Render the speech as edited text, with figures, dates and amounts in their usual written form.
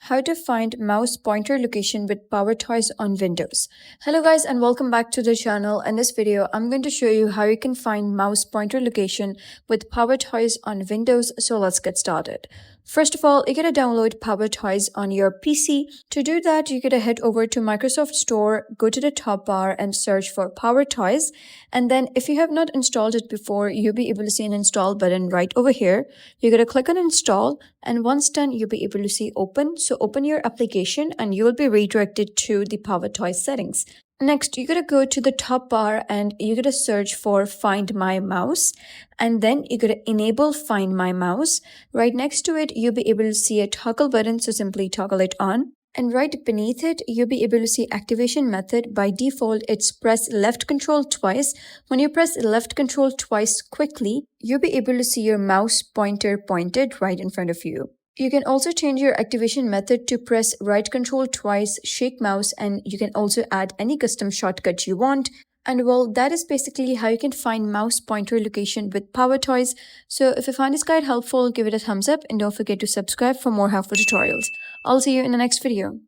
How to find mouse pointer location with PowerToys on Windows. Hello guys and welcome back to the channel. In this video, I'm going to show you how you can find mouse pointer location with PowerToys on Windows. So let's get started. First of all, you gotta download PowerToys on your PC. To do that, you gotta head over to Microsoft Store, go to the top bar and search for PowerToys. And then if you have not installed it before, you'll be able to see an install button right over here. You're gonna click on install, and once done, you'll be able to see open. So open your application and you will be redirected to the PowerToys settings. Next, you gotta go to the top bar and you gotta search for Find My Mouse, and then you gotta enable Find My Mouse. Right next to it, you'll be able to see a toggle button, so simply toggle it on. And right beneath it, you'll be able to see activation method. By default, it's press Left Ctrl Twice. When you press Left Ctrl Twice quickly, you'll be able to see your mouse pointer pointed right in front of you. You can also change your activation method to press Right Ctrl Twice, shake mouse, and you can also add any custom shortcut you want. And well, that is basically how you can find mouse pointer location with PowerToys. So if you find this guide helpful, give it a thumbs up and don't forget to subscribe for more helpful tutorials. I'll see you in the next video.